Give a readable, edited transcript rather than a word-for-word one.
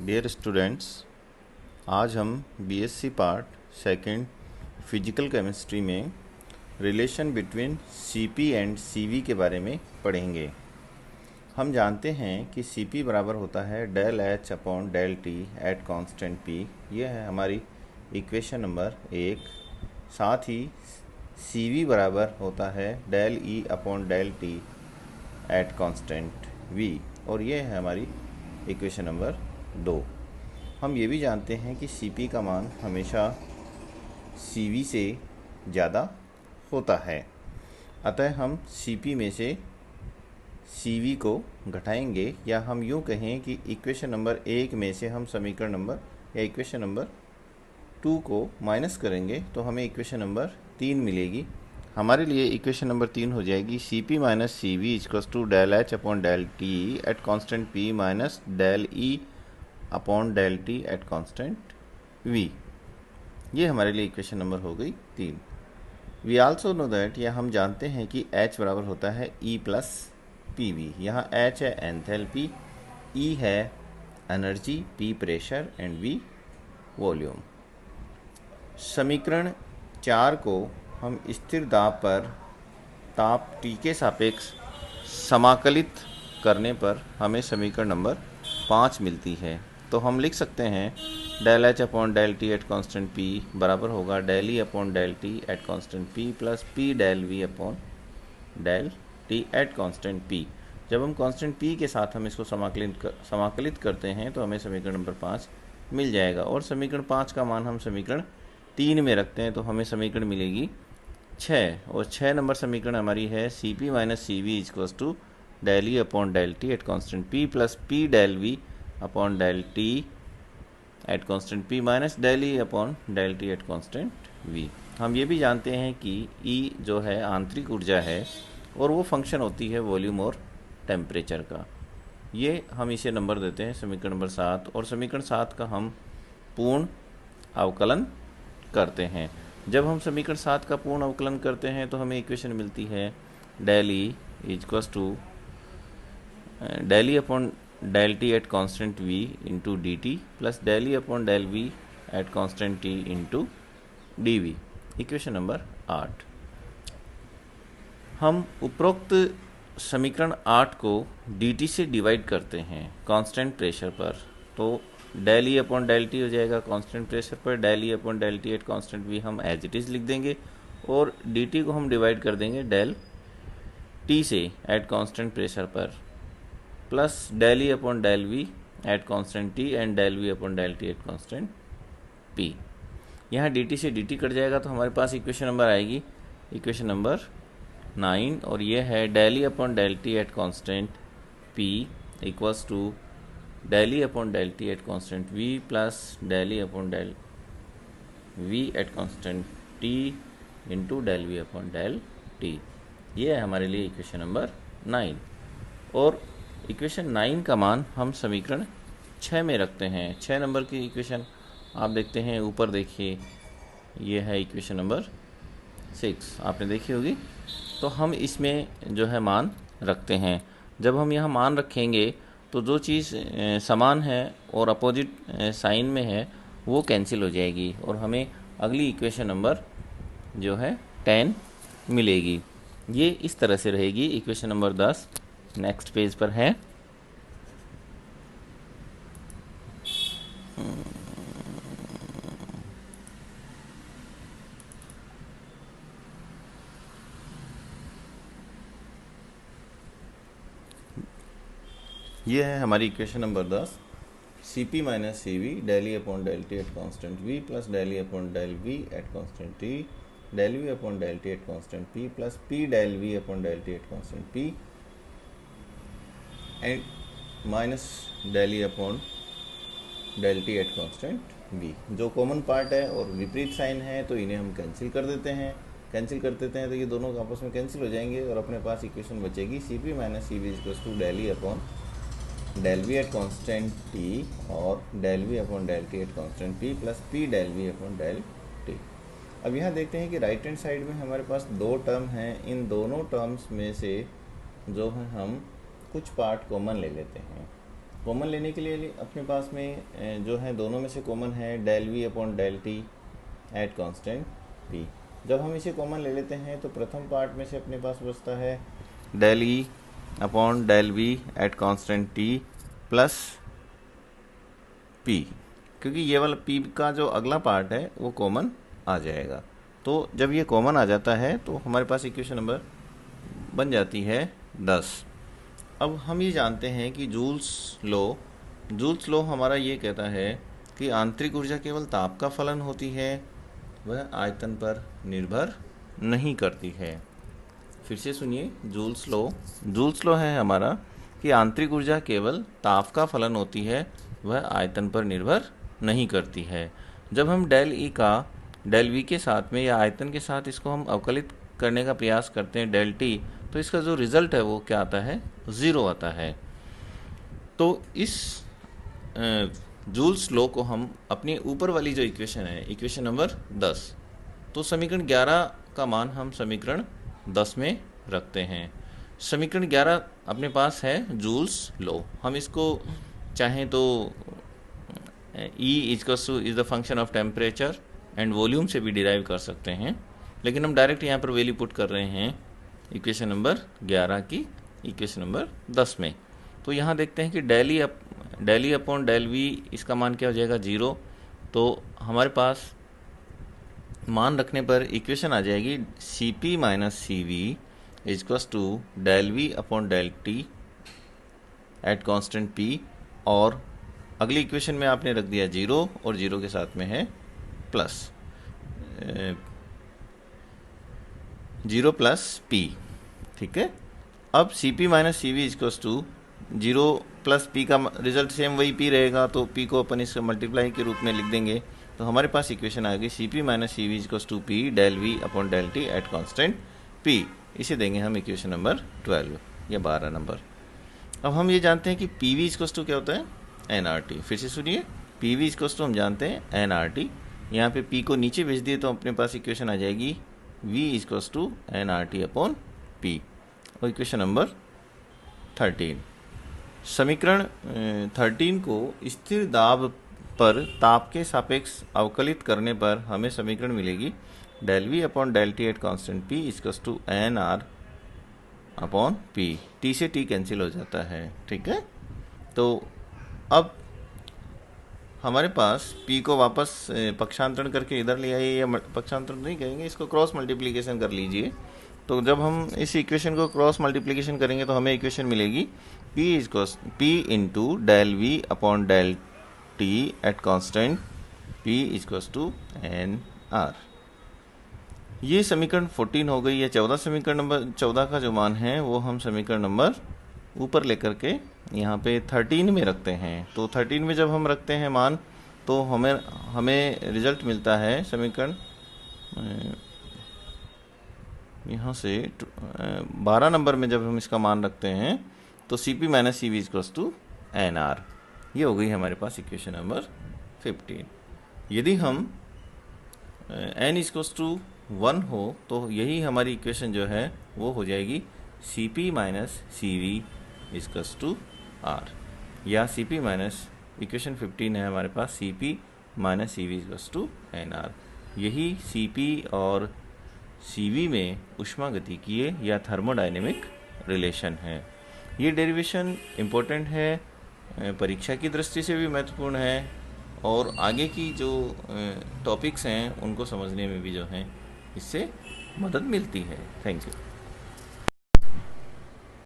Dear students, आज हम BSc part second physical chemistry में relation between CP and CV के बारे में पढ़ेंगे। हम जानते हैं कि सीपी बराबर होता है del H upon del T at constant P. यह है हमारी इक्वेशन नंबर 1। साथ ही सीवी बराबर होता है del E upon del T at constant V, और ये है हमारी इक्वेशन नंबर 2। हम ये भी जानते हैं कि Cp का मान हमेशा Cv से ज़्यादा होता है, अतः हम Cp में से Cv को घटाएंगे, या हम यूँ कहें कि इक्वेशन नंबर 1 में से हम समीकरण नंबर या इक्वेशन नंबर 2 को माइनस करेंगे तो हमें इक्वेशन नंबर 3 मिलेगी। हमारे लिए इक्वेशन नंबर 3 हो जाएगी Cp minus Cv equals to del H upon del T at constant P minus del E upon del T at constant v। ये हमारे लिए इक्वेशन नंबर हो गई 3। वी आल्सो नो दैट, या हम जानते हैं कि h बराबर होता है E प्लस पी वी। यहाँ h है एंथैल्पी, E है energy, P pressure and V volume. समीकरण 4 को हम स्थिर दाब पर ताप T के सापेक्ष समाकलित करने पर हमें समीकरण नंबर 5 मिलती है। तो हम लिख सकते हैं del H upon del T at constant P बराबर होगा del E upon del T at constant P plus P del V upon del T at constant P. जब हम कॉन्स्टेंट पी के साथ हम इसको समाकलित करते हैं तो हमें समीकरण नंबर 5 मिल जाएगा, और समीकरण 5 का मान हम समीकरण 3 में रखते हैं तो हमें समीकरण मिलेगी 6, और 6 नंबर समीकरण हमारी है C P minus C V equals to del E upon del T at constant P plus P del V upon del T at constant P minus del E upon del T at constant V. हम ये भी जानते हैं कि ई जो है आंतरिक ऊर्जा है और वो फंक्शन होती है वॉल्यूम और टेम्परेचर का। ये हम इसे नंबर देते हैं समीकरण नंबर 7, और समीकरण 7 का हम पूर्ण अवकलन करते हैं। जब हम समीकरण 7 का पूर्ण अवकलन करते हैं तो हमें इक्वेशन मिलती है del E equals to del E upon del T at constant v into D T plus del E upon del v at constant t into D V. Equation number 8। हम उपरोक्त समीकरण 8 को dt से divide करते हैं constant pressure पर, तो del E upon del T हो जाएगा कांस्टेंट प्रेशर पर, del E upon del T at constant v हम एज इट इज़ लिख देंगे, और dt को हम डिवाइड कर देंगे डेल t से एट कांस्टेंट प्रेशर पर, plus del E upon del V at constant T and del V upon del T at constant P. यहाँ डी टी से डी टी कट जाएगा तो हमारे पास इक्वेशन नंबर आएगी इक्वेशन नंबर 9, और ये है del E upon del T at constant P equals to del E upon del T at constant V plus del E upon del V at constant T into del V upon del T. ये है हमारे लिए equation number 9, और equation 9 का मान हम समीकरण 6 में रखते हैं। 6 नंबर की इक्वेशन आप देखते हैं, ऊपर देखिए, ये है इक्वेशन नंबर 6, आपने देखी होगी। तो हम इसमें जो है मान रखते हैं। जब हम यहाँ मान रखेंगे तो जो चीज़ समान है और अपोजिट साइन में है वो कैंसिल हो जाएगी, और हमें अगली इक्वेशन नंबर जो है 10 मिलेगी। ये इस तरह से रहेगी। इक्वेशन नंबर 10 नेक्स्ट पेज पर है। ये है हमारी equation number 10। C P minus C V del E upon del T at constant V plus del E upon del V at constant T del V upon del T at constant P plus P del V upon del T at constant P and minus del E upon del T at constant V. जो common part है और विपरीत sign है तो इन्हें हम cancel कर देते हैं। तो ये दोनों आपस में कैंसिल हो जाएंगे, और अपने पास इक्वेशन बचेगी C P minus C V equals to del E upon del V at constant T और del V upon del T at constant P plus P del V upon del T. अब यहाँ देखते हैं कि right hand side में हमारे पास 2 term हैं। इन दोनों टर्म्स में से जो है हम कुछ पार्ट कॉमन ले लेते हैं। कॉमन लेने के लिए अपने पास में जो है दोनों में से कॉमन है del V upon del T at constant P. जब हम इसे कॉमन ले लेते हैं तो प्रथम पार्ट में से अपने पास बचता है del E upon del V at constant T plus P, क्योंकि ये वाला पी का जो अगला पार्ट है वो कॉमन आ जाएगा। तो जब ये कॉमन आ जाता है तो हमारे पास इक्वेशन नंबर बन जाती है 10। अब हम ये जानते हैं कि जूल्स लॉ हमारा ये कहता है कि आंतरिक ऊर्जा केवल ताप का फलन होती है, वह आयतन पर निर्भर नहीं करती है। फिर से सुनिए, जूल्स लॉ है हमारा कि आंतरिक ऊर्जा केवल ताप का फलन होती है, वह आयतन पर निर्भर नहीं करती है। जब हम डेल ई का डेल वी के साथ में या आयतन के साथ इसको हम अवकलित करने का प्रयास करते हैं डेल टी, तो इसका जो रिजल्ट है वो क्या आता है, 0 आता है। तो इस जूल्स लॉ को हम अपनी ऊपर वाली जो इक्वेशन है, इक्वेशन नंबर 10, तो समीकरण 11 का मान हम समीकरण 10 में रखते हैं। समीकरण 11 अपने पास है जूल्स लॉ। हम इसको चाहें तो E is the function of temperature and volume से भी डिराइव कर सकते हैं, लेकिन हम डायरेक्ट यहाँ पर वैल्यू पुट कर रहे हैं इक्वेशन नंबर 11 की इक्वेशन नंबर 10 में। तो यहाँ देखते हैं कि del E upon del V, इसका मान क्या हो जाएगा, 0। तो हमारे पास मान रखने पर इक्वेशन आ जाएगी C P minus C V इजक्वस to del V upon del T at constant P, और अगली इक्वेशन में आपने रख दिया 0 और 0 के साथ में है प्लस 0 प्लस पी। ठीक है, अब C P minus C V इजक्वस टू 0 प्लस पी का रिजल्ट सेम वही पी रहेगा, तो पी को अपन इसका मल्टीप्लाई के रूप में लिख देंगे। तो हमारे पास इक्वेशन आ गई C P minus C V इजक्वस to P del V upon del T at constant P. इसे देंगे हम इक्वेशन नंबर 12 या 12 नंबर। अब हम ये जानते हैं कि पी वी इजक्वस टू क्या होता है, एन आर टी। फिर से सुनिए, पी वी इजक्वस टू हम जानते हैं एन आर टी। यहाँ पे पी को नीचे भेज दिए तो अपने पास इक्वेशन आ जाएगी V इजक्वस to N R T upon P. और इक्वेशन नंबर 13, समीकरण 13 को स्थिर दाब पर ताप के सापेक्ष अवकलित करने पर हमें समीकरण मिलेगी del V upon del T at constant P इजक्वस to N R upon P. T से टी कैंसिल हो जाता है। ठीक है, तो अब हमारे पास P को वापस पक्षांतरण करके इधर ले आइए, या पक्षांतरण नहीं कहेंगे, इसको क्रॉस मल्टीप्लिकेशन कर लीजिए। तो जब हम इस इक्वेशन को क्रॉस मल्टीप्लिकेशन करेंगे तो हमें इक्वेशन मिलेगी P into del V upon del T at constant P इजक्वस टू एन आर। ये समीकरण 14 हो गई है। 14 समीकरण नंबर 14 का जो मान है वो हम समीकरण नंबर ऊपर लेकर के यहाँ पे 13 में रखते हैं। तो 13 में जब हम रखते हैं मान, तो हमें रिजल्ट मिलता है समीकरण यहाँ से 12 नंबर में जब हम इसका मान रखते हैं तो C P minus C V इजक्वस टू एन आर। ये हो गई हमारे पास इक्वेशन नंबर 15। यदि हम एन इजक्वस टू 1 हो तो यही हमारी इक्वेशन जो है वो हो जाएगी C P minus C V इजक्वस टू आर, या सी पी माइनस इक्वेशन 15 है हमारे पास C P minus C V इजक्वस टू एन आर। यही सी पी और सी वी में ऊष्मागतिकीय या थर्मोडायनेमिक रिलेशन है। ये डेरिवेशन इम्पोर्टेंट है, परीक्षा की दृष्टि से भी महत्वपूर्ण है, और आगे की जो टॉपिक्स हैं उनको समझने में भी जो है इससे मदद मिलती है। Thank you.